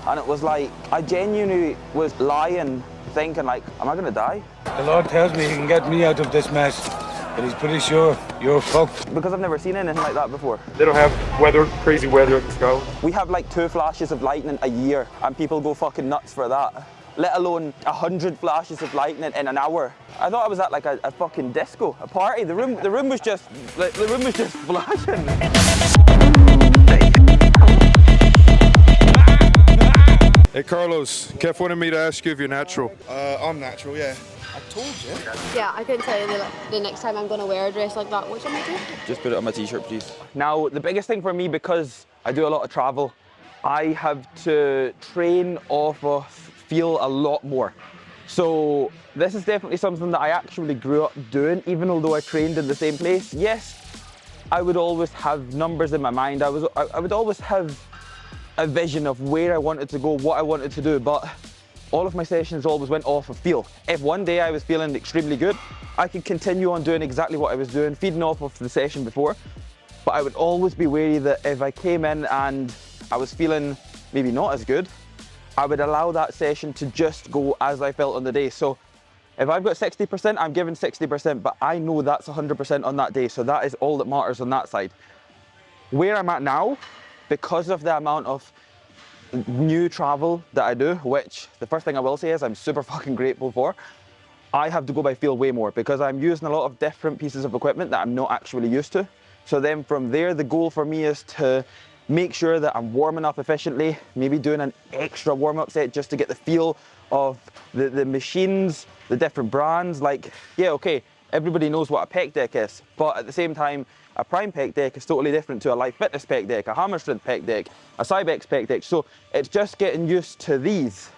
And it was like, I genuinely was lying, thinking like, am I gonna die? The Lord tells me he can get me out of this mess, but he's pretty sure you're fucked. Because I've never seen anything like that before. They don't have crazy weather at the sky. We have like 2 flashes of lightning a year, and people go fucking nuts for that. Let alone 100 flashes of lightning in an hour. I thought I was at like a fucking disco, a party. The room was just flashing. Hey Carlos, Kev wanted me to ask you if you're natural. I'm natural, yeah. I told you. Yeah, I couldn't tell you the next time I'm going to wear a dress like that. Which one am I doing? Just put it on my t-shirt, please. Now, the biggest thing for me, because I do a lot of travel, I have to train off of feel a lot more. So this is definitely something that I actually grew up doing, even although I trained in the same place. Yes, I would always have numbers in my mind. I would always have a vision of where I wanted to go, what I wanted to do, but all of my sessions always went off of feel. If one day I was feeling extremely good, I could continue on doing exactly what I was doing, feeding off of the session before, but I would always be wary that if I came in and I was feeling maybe not as good, I would allow that session to just go as I felt on the day. So if I've got 60%, I'm giving 60%, but I know that's 100% on that day, so that is all that matters on that side. Where I'm at now, because of the amount of new travel that I do, which the first thing I will say is I'm super fucking grateful for, I have to go by feel way more because I'm using a lot of different pieces of equipment that I'm not actually used to. So then from there, the goal for me is to make sure that I'm warming up efficiently, maybe doing an extra warm-up set just to get the feel of the machines, the different brands. Like, yeah, okay, everybody knows what a pec deck is, but at the same time, a prime pec deck is totally different to a life fitness pec deck, a hammer strength pec deck, a Cybex pec deck. So it's just getting used to these.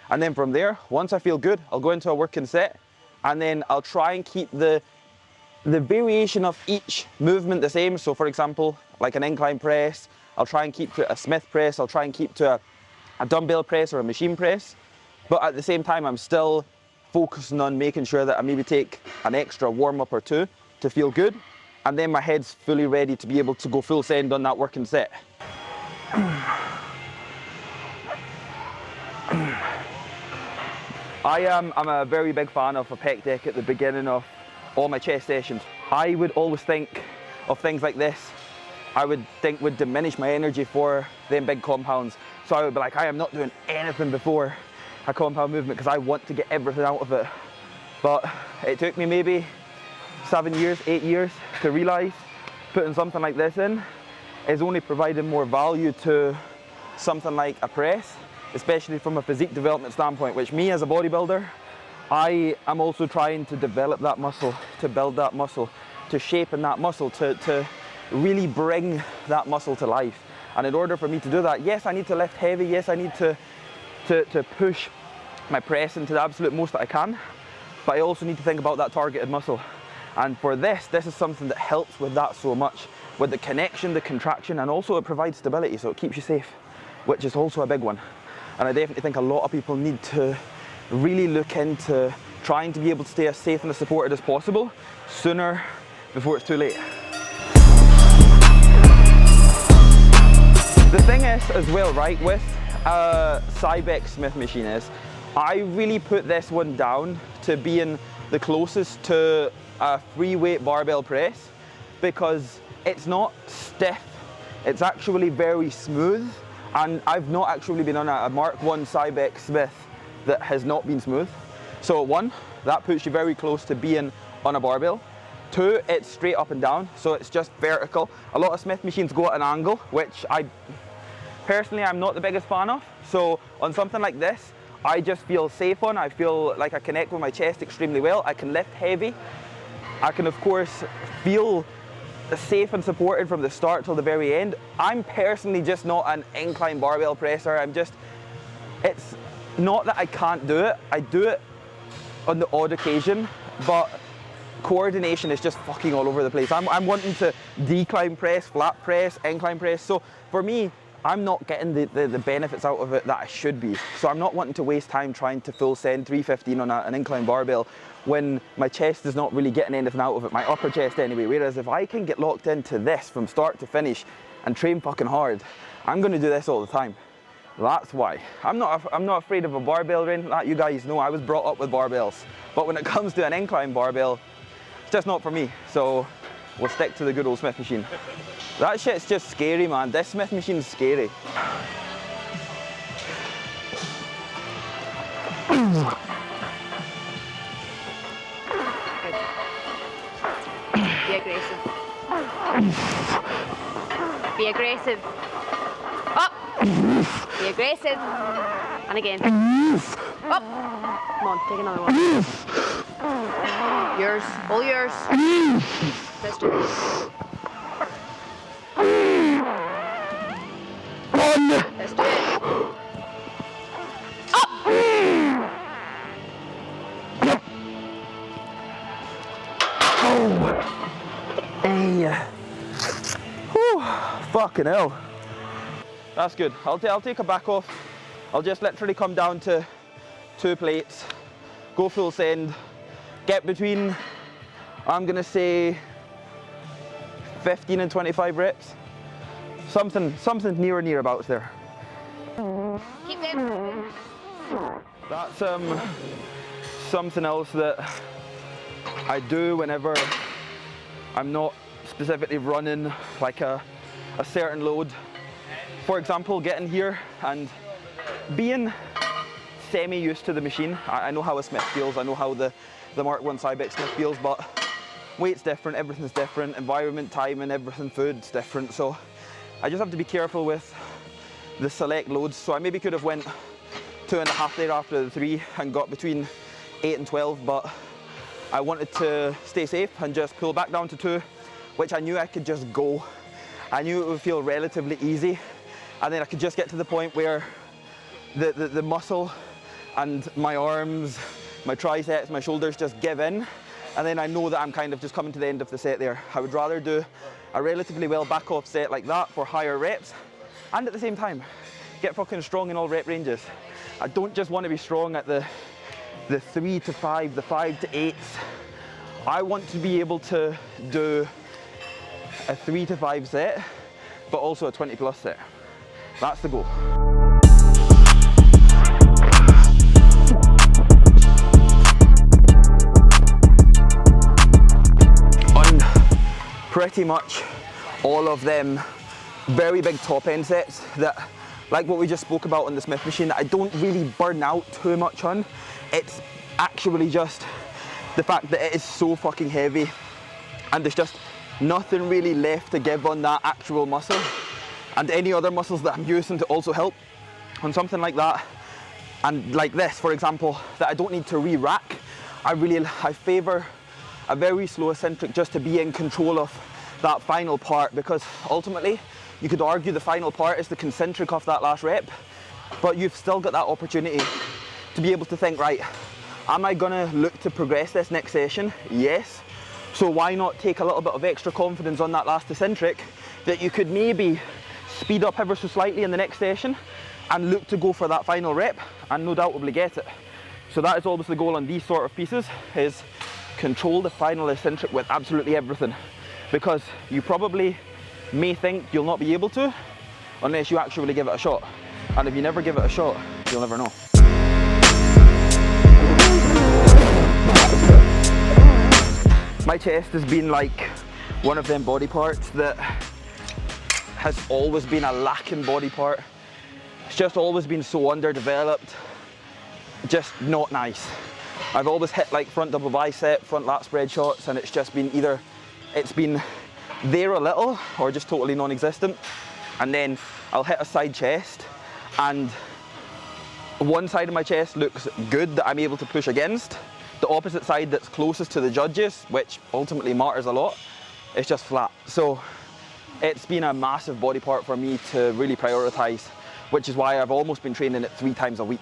And then from there, once I feel good, I'll go into a working set, and then I'll try and keep the variation of each movement the same. So for example, like an incline press, I'll try and keep to a Smith press, I'll try and keep to a dumbbell press or a machine press. But at the same time, I'm still focusing on making sure that I maybe take an extra warm-up or two to feel good. And then my head's fully ready to be able to go full send on that working set. I'm a very big fan of a pec deck at the beginning of all my chest sessions. I would always think of things like this, I would think would diminish my energy for them big compounds. So I would be like, I am not doing anything before a compound movement because I want to get everything out of it. But it took me maybe 7 years, 8 years to realise putting something like this in is only providing more value to something like a press, especially from a physique development standpoint, which me as a bodybuilder, I am also trying to develop that muscle, to build that muscle, to shape in that muscle, to really bring that muscle to life. And in order for me to do that, yes, I need to lift heavy, yes, I need to push my press into the absolute most that I can, but I also need to think about that targeted muscle. And for this is something that helps with that so much, with the connection, the contraction, and also it provides stability, so it keeps you safe, which is also a big one. And I definitely think a lot of people need to really look into trying to be able to stay as safe and as supported as possible sooner before it's too late. The thing is as well, right, with a Cybex Smith machine is, I really put this one down to being the closest to a free weight barbell press because it's not stiff, it's actually very smooth, and I've not actually been on a Mark 1 Cybex Smith that has not been smooth. So 1, that puts you very close to being on a barbell. 2, it's straight up and down, so it's just vertical. A lot of Smith machines go at an angle, which personally I'm not the biggest fan of. So on something like this, I just feel safe on. I feel like I connect with my chest extremely well. I can lift heavy. I can of course feel safe and supported from the start till the very end. I'm personally just not an incline barbell presser. It's not that I can't do it. I do it on the odd occasion, but coordination is just fucking all over the place. I'm wanting to decline press, flat press, incline press. So for me, I'm not getting the benefits out of it that I should be. So I'm not wanting to waste time trying to full send 315 on an incline barbell when my chest is not really getting anything out of it, my upper chest anyway. Whereas if I can get locked into this from start to finish and train fucking hard, I'm gonna do this all the time. That's why. I'm not afraid of a barbell or anything like that. You guys know I was brought up with barbells. But when it comes to an incline barbell, it's just not for me. So we'll stick to the good old Smith machine. That shit's just scary, man. This Smith machine's scary. Be aggressive. Be aggressive. Up. Be aggressive. And again. Up. Come on, take another one. Yours. All yours. Let's do it. Let's do it. Up. Hey. Whew. Fucking hell. That's good. I'll take a back off. I'll just literally come down to 2 plates, go full send, get between, I'm gonna say 15 and 25 reps. Something near abouts there. Keep them. That's something else that I do whenever I'm not specifically running like a certain load. For example, getting here and being semi-used to the machine. I know how a Smith feels, I know how the Mark 1 Cybex Smith feels, but weight's different, everything's different, environment, timing, everything, food's different. So I just have to be careful with the select loads. So I maybe could have went 2.5 there after the 3 and got between 8 and 12, but I wanted to stay safe and just pull back down to 2, which I knew I could just go. I knew it would feel relatively easy, and then I could just get to the point where the muscle and my arms, my triceps, my shoulders just give in, and then I know that I'm kind of just coming to the end of the set there. I would rather do a relatively well back off set like that for higher reps, and at the same time get fucking strong in all rep ranges. I don't just want to be strong at the 3 to 5, the 5 to 8s. I want to be able to do a 3 to 5 set, but also a 20 plus set. That's the goal. On pretty much all of them very big top end sets that, like what we just spoke about on the Smith machine, that I don't really burn out too much on. It's actually just the fact that it is so fucking heavy and there's just nothing really left to give on that actual muscle, and any other muscles that I'm using to also help on something like that. And like this, for example, that I don't need to re-rack. I favour a very slow eccentric just to be in control of that final part, because ultimately you could argue the final part is the concentric of that last rep, but you've still got that opportunity to be able to think, right, am I gonna look to progress this next session? Yes. So why not take a little bit of extra confidence on that last eccentric that you could maybe speed up ever so slightly in the next session and look to go for that final rep and no doubtably get it. So that is always the goal on these sort of pieces, is control the final eccentric with absolutely everything, because you probably may think you'll not be able to unless you actually give it a shot, and if you never give it a shot, you'll never know. My chest has been like one of them body parts that has always been a lacking body part. It's just always been so underdeveloped, just not nice. I've always hit like front double bicep, front lat spread shots, and it's just been either it's been there a little or just totally non-existent. And then I'll hit a side chest and one side of my chest looks good that I'm able to push against. The opposite side that's closest to the judges, which ultimately matters a lot, is just flat. So it's been a massive body part for me to really prioritize, which is why I've almost been training it 3 times a week.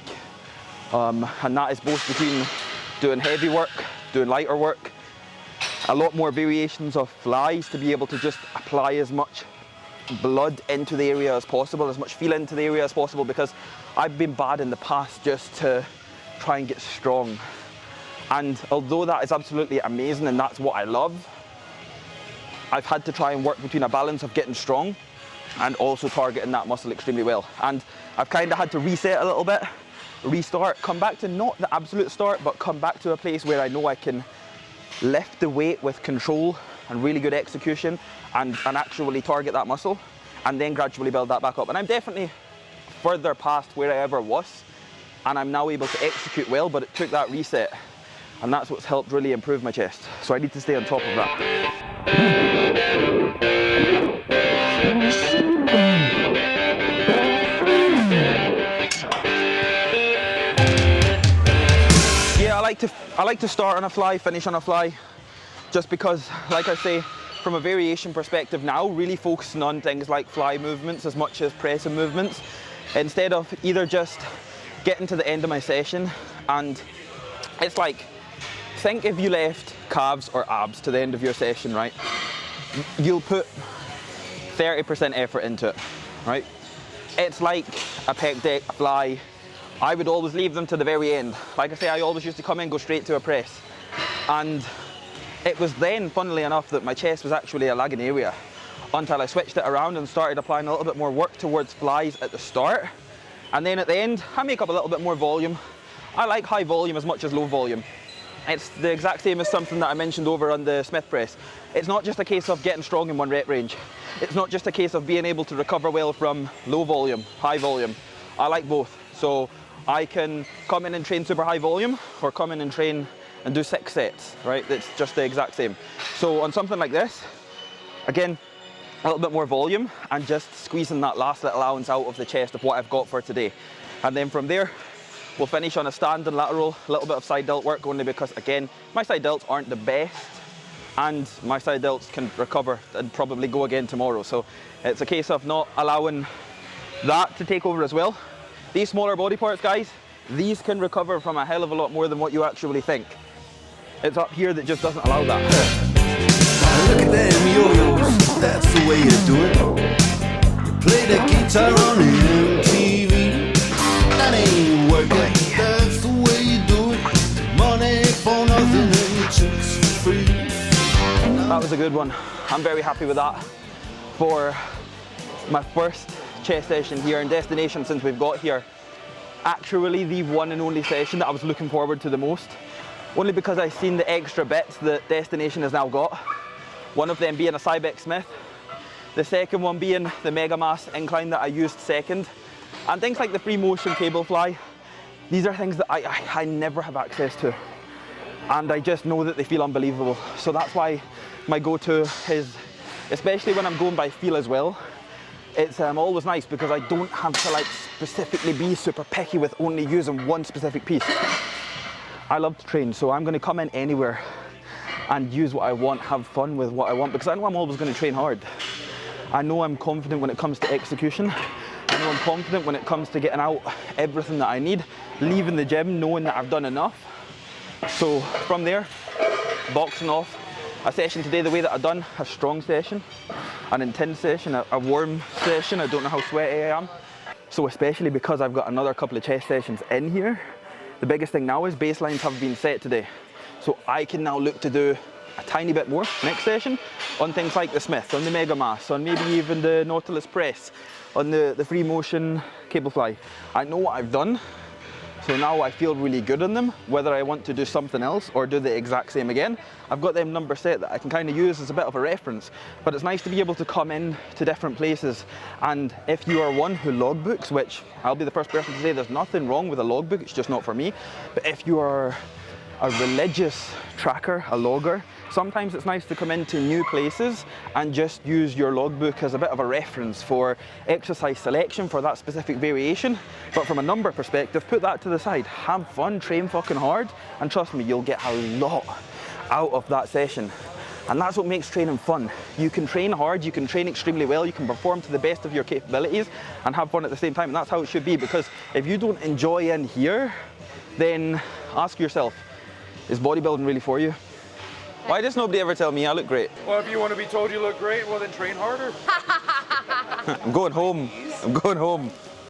And that is both between doing heavy work, doing lighter work, a lot more variations of flies to be able to just apply as much blood into the area as possible, as much feel into the area as possible, because I've been bad in the past just to try and get strong. And although that is absolutely amazing and that's what I love, I've had to try and work between a balance of getting strong and also targeting that muscle extremely well. And I've kind of had to reset a little bit, restart, come back to not the absolute start, but come back to a place where I know I can lift the weight with control and really good execution and actually target that muscle, and then gradually build that back up. And I'm definitely further past where I ever was, and I'm now able to execute well, but it took that reset, and that's what's helped really improve my chest. So I need to stay on top of that. Yeah, I like to start on a fly, finish on a fly, just because, like I say, from a variation perspective now, really focusing on things like fly movements as much as pressing movements, instead of either just getting to the end of my session. And it's like, think if you left calves or abs to the end of your session, right? You'll put 30% effort into it, right? It's like a pec deck, a fly. I would always leave them to the very end. Like I say, I always used to come in, go straight to a press. And it was then, funnily enough, that my chest was actually a lagging area, until I switched it around and started applying a little bit more work towards flies at the start. And then at the end, I make up a little bit more volume. I like high volume as much as low volume. It's the exact same as something that I mentioned over on the Smith press. It's not just a case of getting strong in one rep range. It's not just a case of being able to recover well from low volume, high volume. I like both. So I can come in and train super high volume, or come in and train and do 6 sets, right? It's just the exact same. So on something like this, again, a little bit more volume and just squeezing that last little ounce out of the chest of what I've got for today. And then from there, we'll finish on a stand and lateral, a little bit of side delt work, only because, again, my side delts aren't the best, and my side delts can recover and probably go again tomorrow. So it's a case of not allowing that to take over as well. These smaller body parts, guys, these can recover from a hell of a lot more than what you actually think. It's up here that just doesn't allow that. Look at them yo-yos, that's the way you do it. You play the guitar on MTV. That ain't working, that's the way you do it. Money for nothing and your chicks for free. That was a good one. I'm very happy with that for my first chest session here in Destination since we've got here. Actually the one and only session that I was looking forward to the most, only because I've seen the extra bits that Destination has now got. One of them being a Cybex Smith, the second one being the Mega Mass incline that I used second, and things like the free motion cable fly. These are things that I never have access to, and I just know that they feel unbelievable. So that's why my go-to is, especially when I'm going by feel as well, it's always nice because I don't have to like specifically be super picky with only using one specific piece. I love to train, so I'm going to come in anywhere and use what I want, have fun with what I want, because I know I'm always going to train hard. I know I'm confident when it comes to execution. I know I'm confident when it comes to getting out everything that I need, leaving the gym knowing that I've done enough. So from there, boxing off a session today the way that I've done, a strong session, an intense session, a warm session. I don't know how sweaty I am. So especially because I've got another couple of chest sessions in here, the biggest thing now is baselines have been set today. So I can now look to do a tiny bit more next session on things like the Smith, on the Mega Mass, on maybe even the Nautilus press, on the free motion cable fly. I know what I've done, so now I feel really good on them, whether I want to do something else or do the exact same again. I've got them numbers set that I can kind of use as a bit of a reference, but it's nice to be able to come in to different places. And if you are one who logbooks, which I'll be the first person to say there's nothing wrong with a logbook, it's just not for me. But if you are a religious tracker, a logger, sometimes it's nice to come into new places and just use your logbook as a bit of a reference for exercise selection for that specific variation. But from a number perspective, put that to the side, have fun, train fucking hard, and trust me, you'll get a lot out of that session. And that's what makes training fun. You can train hard, you can train extremely well, you can perform to the best of your capabilities and have fun at the same time. And that's how it should be, because if you don't enjoy in here, then ask yourself, is bodybuilding really for you? Why does nobody ever tell me I look great? Well, if you want to be told you look great, well then train harder. I'm going home. I'm going home.